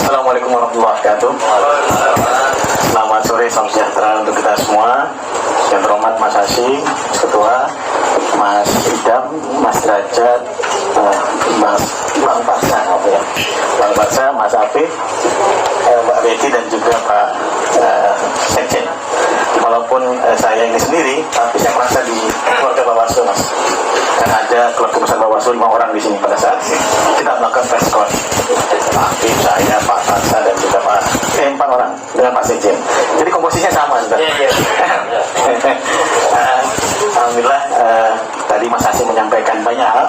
Assalamualaikum warahmatullahi wabarakatuh. Selamat sore, salam sejahtera untuk kita semua. Yang terhormat Mas Hasyim, Ketua, Mas Idam, Mas Derajat, Mas Bang Pasha, Bang Pasha, Mas Afif, Mbak Betty dan juga Pak Sekjen. Walaupun saya ini sendiri, tapi saya merasa di keluarga Bawaslu, Mas. Karena ada keluarga besar Bawaslu 5 orang di sini pada saat kita melakukan press con. Pak Afif, saya, Pak Pasha dan juga 4 orang dengan Pak Sekjen. Jadi komposisinya sama, Alhamdulillah tadi Mas Hasyim menyampaikan banyak hal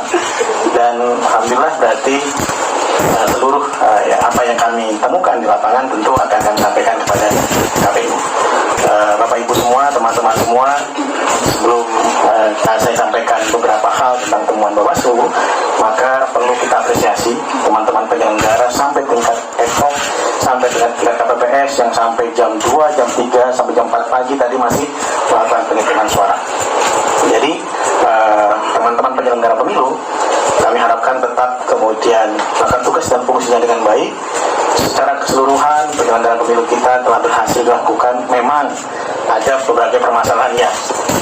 dan alhamdulillah berarti seluruh apa yang kami temukan di lapangan tentu akan kami sampaikan kepada KPU. Bapak Ibu semua, teman-teman semua, sebelum saya sampaikan beberapa hal tentang temuan Bawaslu, maka perlu kita apresiasi teman-teman penyelenggara sampai tingkat ad hoc, sampai tingkat KPPS yang sampai jam 2, jam 3, sampai jam 4 pagi tadi masih melakukan penghitungan suara. Jadi teman-teman penyelenggara pemilu, kami harapkan tetap kemudian melakukan tugas dan fungsinya dengan baik. Secara keseluruhan penyelenggaraan pemilu kita telah berhasil dilakukan. Memang ada berbagai permasalahannya,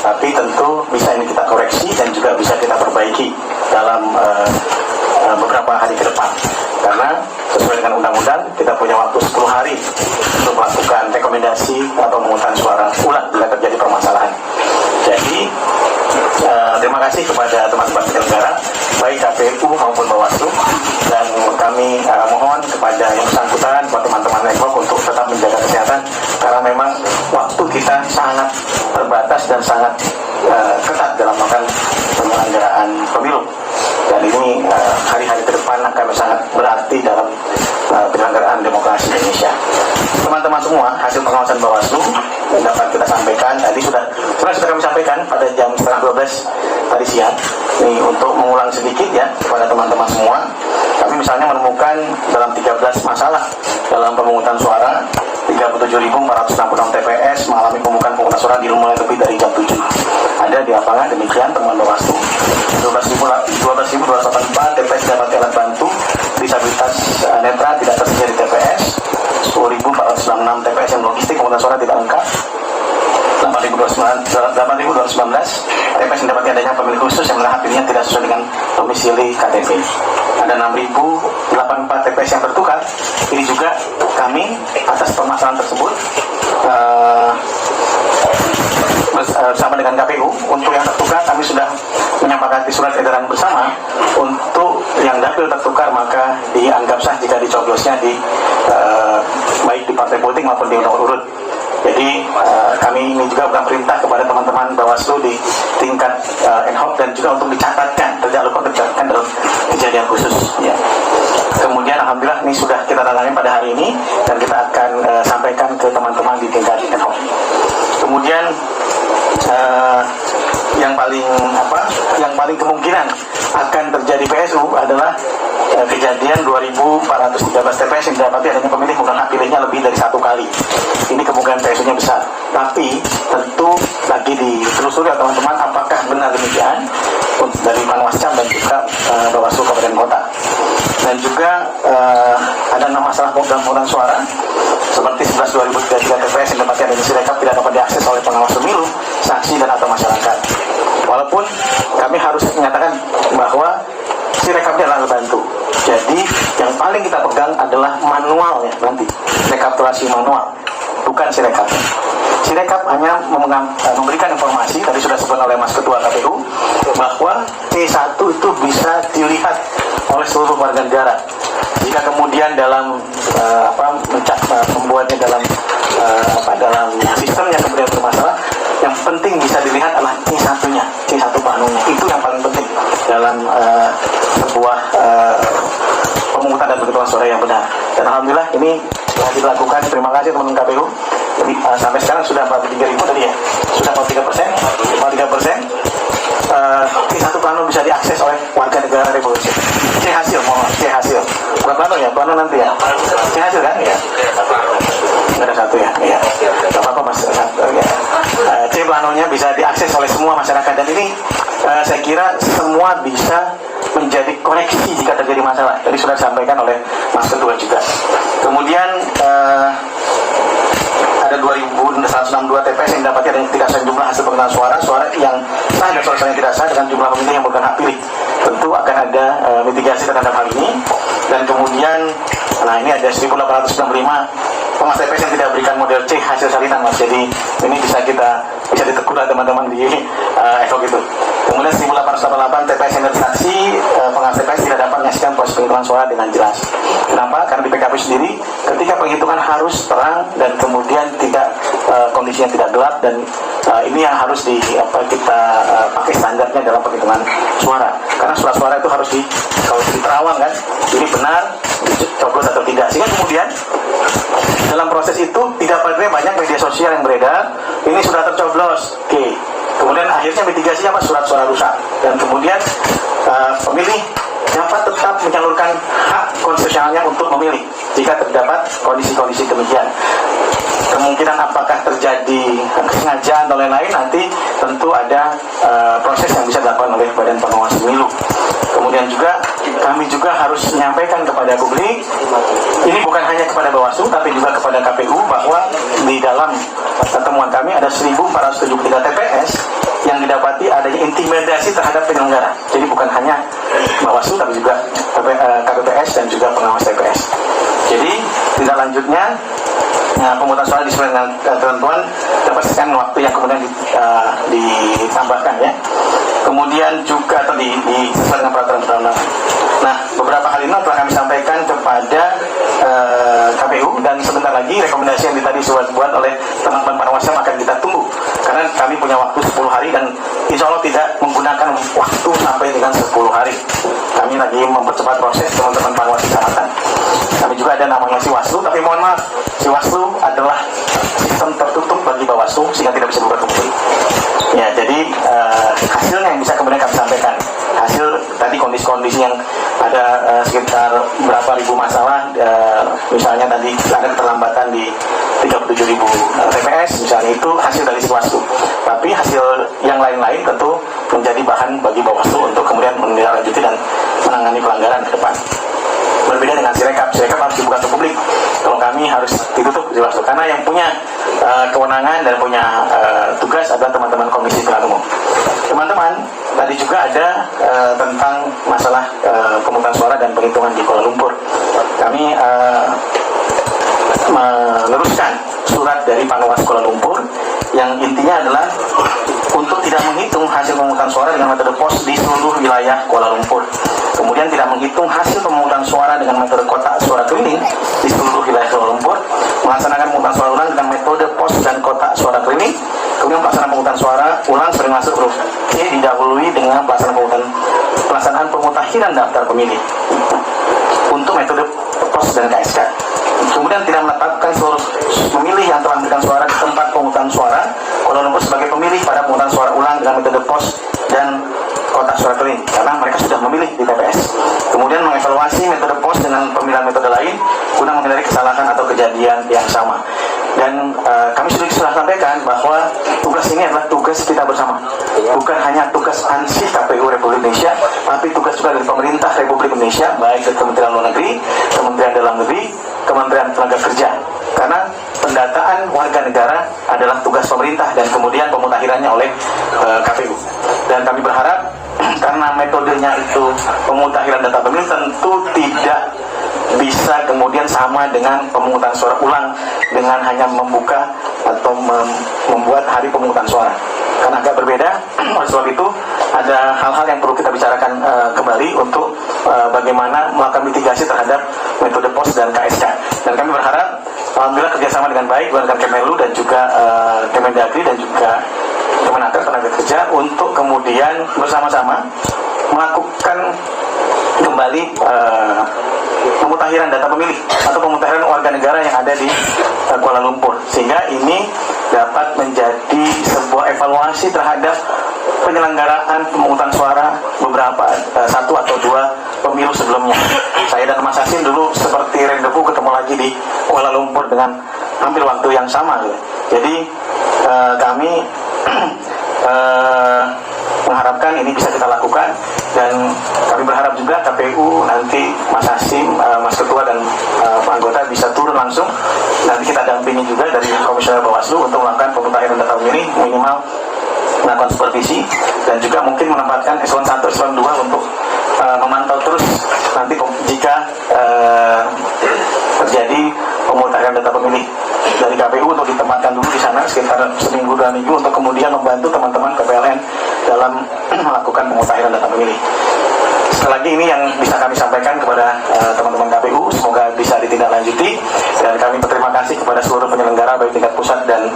tapi tentu bisa ini kita koreksi dan juga bisa kita perbaiki dalam beberapa hari ke depan. Karena sesuai dengan undang-undang kita punya waktu 10 hari untuk melakukan rekomendasi atau pemungutan suara ulang bila terjadi permasalahan. Jadi terima kasih kepada teman-teman penyelenggara baik KPU maupun Bawaslu, dan kami mohon kepada yang bersangkutan, buat teman-teman Ekok untuk tetap menjaga kesehatan karena memang waktu kita sangat terbatas dan sangat ketat dalam melakukan penyelenggaraan pemilu, dan ini hari-hari ke depan akan sangat berarti dalam penyelenggaraan demokrasi Indonesia. Teman-teman semua, hasil pengawasan Bawaslu dapat kita sampaikan tadi sudah kami sampaikan pada jam 11:30 tadi siang. Ini untuk mengulang sedikit ya kepada teman-teman semua. Kami misalnya menemukan dalam 13 masalah dalam pemungutan suara, 37.466 TPS mengalami pemungutan suara dimulai lebih dari jam 7. Ada di lapangan demikian teman Bawaslu. 12.284 TPS dapat alat bantu disabilitas netra tidak tersedia di TPS. 10.466 TPS yang logistik pemungutan suara tidak lengkap. 8.219 TPS mendapati adanya pemilih khusus yang menahan pilihan tidak sesuai dengan domisili KTP. Ada 6.084 TPS yang tertukar. Ini juga kami atas permasalahan tersebut bersama dengan KPU. Untuk yang tertukar kami sudah menyampaikan di surat edaran bersama. Untuk yang dapil tertukar maka dianggap sah jika dicoblosnya di baik di partai politik maupun di nomor urut. Jadi kami ini juga berikan perintah kepada teman-teman Bawaslu di tingkat ad hoc dan juga untuk dicatatkan, tercatatkan dalam kejadian khusus. Ya. Kemudian alhamdulillah ini sudah kita tangani pada hari ini dan kita akan sampaikan ke teman-teman di tingkat ad hoc. Kemudian yang paling kemungkinan akan terjadi PSU adalah kejadian 2.413 TPS yang didapati adanya pemilih menggunakan hak pilihnya lebih dari 1 kali. Ini kemungkinan PSU-nya besar. Tapi tentu lagi ditelusuri teman-teman apakah benar demikian dari Panwascam dan juga Bawaslu Kabupaten Kota. Dan juga ada 6 masalah pemungutan suara seperti 11.2033 TPS yang dapati adanya sirekap tidak dapat diakses oleh pengawas pemilu, saksi dan atau masyarakat. Walaupun kami harus menyatakan bahwa sirekapnya adalah bantu. Jadi yang paling kita pegang adalah manual ya nanti, rekapitulasi manual, bukan sirekap. Sirekap hanya memberikan informasi, tadi sudah disebut oleh Mas Ketua KPU, bahwa C1 itu bisa dilihat oleh seluruh warga negara. Jika kemudian dalam membuatnya dalam sistemnya kemudian bermasalah, yang penting bisa dilihat adalah C1-nya, C1 panunya. Itu yang paling penting dalam sebuah pemungutan dan penghitungan suara yang benar. Dan alhamdulillah ini telah dilakukan. Terima kasih teman-teman KPU. Jadi, sampai sekarang sudah 43.000 tadi ya, sudah 43%. C1 plano bisa diakses oleh warga negara Republik. C hasil, bukan plano ya, plano nanti ya. C hasil kan? Ya. Ada 1 ya. Iya. Gak apa-apa Mas. C planonya bisa diakses oleh semua masyarakat dan ini saya kira semua bisa menjadi koreksi jika terjadi masalah. Jadi sudah disampaikan oleh Mas Ketua juga. Kemudian ada 2.162 TPS yang didapati ada yang tidak sah jumlah hasil penghitungan suara yang sah dan suara yang tidak sah dengan jumlah pemilih yang bukan hak pilih. Tentu akan ada mitigasi terhadap hal ini. Dan kemudian, nah ini ada 1.865 penguasa TPS yang tidak berikan model C hasil salinan, Mas. Jadi ini bisa ditegur teman-teman di EVOK itu. Kemudian 1.888 TPS yang tersaksi penguasa TPS tidak dapat menyaksikan proses penghitungan suara dengan jelas. Kenapa? Karena di PKP sendiri ketika penghitungan harus terang dan kemudian tidak kondisinya tidak gelap, dan ini yang harus kita pakai standarnya dalam penghitungan suara. Karena suara itu harus kalau diterawang kan, ini benar coblos atau tidak. Sehingga kemudian dalam proses itu tidak banyak media sosial yang beredar, ini sudah tercoblos, oke. Kemudian akhirnya mitigasinya apa? Surat suara rusak. Dan kemudian pemilih dapat tetap menyalurkan hak konstitusionalnya untuk memilih jika terdapat kondisi-kondisi demikian. Kemungkinan apakah terjadi kesengajaan atau lain-lain, nanti tentu ada proses yang bisa dilakukan oleh Badan Pengawas Pemilu. Kemudian juga kami juga harus menyampaikan kepada publik, ini bukan hanya kepada Bawaslu tapi juga kepada KPU, bahwa di dalam pertemuan kami ada 1.473 TPS yang didapati adanya intimidasi terhadap penyelenggara. Jadi bukan hanya Bawaslu tapi juga KPPS dan juga pengawas TPS. Jadi tidak lanjutnya pemungutan suara disesuaikan dengan ketentuan dapat sekian waktu yang kemudian ditambahkan ya. Kemudian juga tadi disesuaikan dengan peraturan perundang-undangan. Nah, beberapa hal ini telah kami sampaikan kepada KPU, dan sebentar lagi rekomendasi yang tadi dibuat oleh teman-teman panwasnya akan kita tunggu, karena kami punya waktu 10 hari dan insya Allah tidak menggunakan waktu sampai dengan 10 hari. Kami lagi mempercepat proses teman-teman panwas kecamatan. Kami juga ada namanya Siwaslu, tapi mohon maaf, Siwaslu adalah sistem tertutup bagi Bawaslu sehingga tidak bisa dibuka ke publik. Ya, jadi hasilnya yang bisa kemudian kami sampaikan. Hasil tadi kondisi-kondisi yang ada sekitar berapa ribu masalah, misalnya tadi ada keterlambatan di 37.000 TPS, misalnya itu hasil dari Siwaslu. Tapi hasil yang lain-lain tentu menjadi bahan bagi Bawaslu untuk kemudian menindaklanjuti dan menangani pelanggaran ke depan. Berbeda dengan Sirekap harus dibuka ke publik. Kalau kami harus ditutup Siwaslu, karena yang punya kewenangan dan punya tugas adalah teman-teman Komisi Pemilihan Umum. Teman-teman, tadi juga ada tentang masalah pemungutan suara dan penghitungan di Kuala Lumpur. Kami meneruskan surat dari Panwas Kuala Lumpur yang intinya adalah untuk tidak menghitung hasil pemungutan suara dengan metode pos di seluruh wilayah Kuala Lumpur. Kemudian tidak menghitung hasil pemungutan suara dengan metode kotak suara keliling di seluruh wilayah Kuala Lumpur. Melaksanakan pemungutan suara ulang dengan metode pos dan kotak suara keliling. Kemudian pelaksanaan pemungutan suara ulang sering masuk huruf C didahului dengan pelaksanaan pemutahiran daftar pemilih untuk metode pos dan KSK. Kemudian tidak menetapkan seluruh pemilih yang telah memberikan suara di tempat pemungutan suara Kuala Lumpur sebagai pemilih pada pemungutan suara ulang dengan metode pos dan kotak suara keliling, karena mereka sudah memilih di TPS. Kemudian mengevaluasi metode pos dengan pemilihan metode lain guna menghindari kesalahan atau kejadian yang sama. Dan kami sudah sampaikan bahwa tugas ini adalah tugas kita bersama, bukan hanya tugas ANSI KPU Republik Indonesia, tapi tugas juga dari pemerintah Republik Indonesia, baik dari Kementerian Luar Negeri, Kementerian Dalam Negeri, Kementerian Tenaga Kerja. Karena pendataan warga negara adalah tugas pemerintah dan kemudian pemutakhirannya oleh KPU. Dan kami berharap karena metodenya itu pemutakhiran data pemilih, tentu tidak bisa kemudian sama dengan pemungutan suara ulang dengan hanya membuka atau membuat hari pemungutan suara, karena agak berbeda. Oleh sebab itu ada hal-hal yang perlu kita bicarakan kembali untuk bagaimana melakukan mitigasi terhadap metode pos dan KSK. Dan kami berharap alhamdulillah kerjasama dengan baik dengan Kemenlu dan juga Kemendagri dan juga Kemenaker Tenaga Kerja untuk kemudian bersama-sama melakukan kembali pemutakhiran data pemilih atau pemutakhiran warga negara yang ada di Kuala Lumpur, sehingga ini dapat menjadi sebuah evaluasi terhadap penyelenggaraan pemungutan suara beberapa satu atau dua pemilu sebelumnya. Saya dan Mas Hasim dulu seperti rendezvous ketemu lagi di Kuala Lumpur dengan hampir waktu yang sama. Jadi kami mengharapkan ini bisa kita lakukan, dan kami berharap juga KPU nanti Mas Hasim, Mas Ketua dan anggota bisa turun langsung. Nanti kita dampingi juga dari Komisioner Bawaslu untuk melakukan pemutahiran data pemilih, minimal melakukan supervisi, dan juga mungkin menempatkan eselon 1, eselon 2 untuk memantau terus nanti jika terjadi pemutahiran data pemilih dari KPU, untuk ditempatkan dulu di sana sekitar seminggu 2 minggu untuk kemudian membantu teman-teman KPLN dalam melakukan pemutahiran data pemilih. Sekali lagi ini yang bisa kami sampaikan kepada teman-teman KPU, semoga bisa ditindaklanjuti, dan kami berterima kasih kepada seluruh penyelenggara baik tingkat pusat dan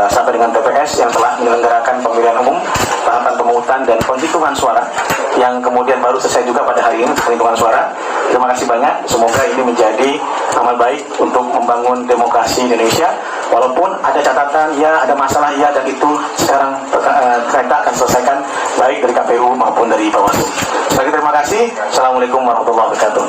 sampai dengan TPS yang telah menyelenggarakan pemilihan umum, tahapan pemungutan dan penghitungan suara yang kemudian baru selesai juga pada hari ini penghitungan suara. Terima kasih banyak, semoga ini menjadi amal baik untuk membangun demokrasi Indonesia. Walaupun ada catatan, ya ada masalah, ya, dan itu sekarang kita akan selesaikan baik dari KPU maupun dari Bawaslu. Sekali lagi terima kasih. Assalamualaikum warahmatullahi wabarakatuh.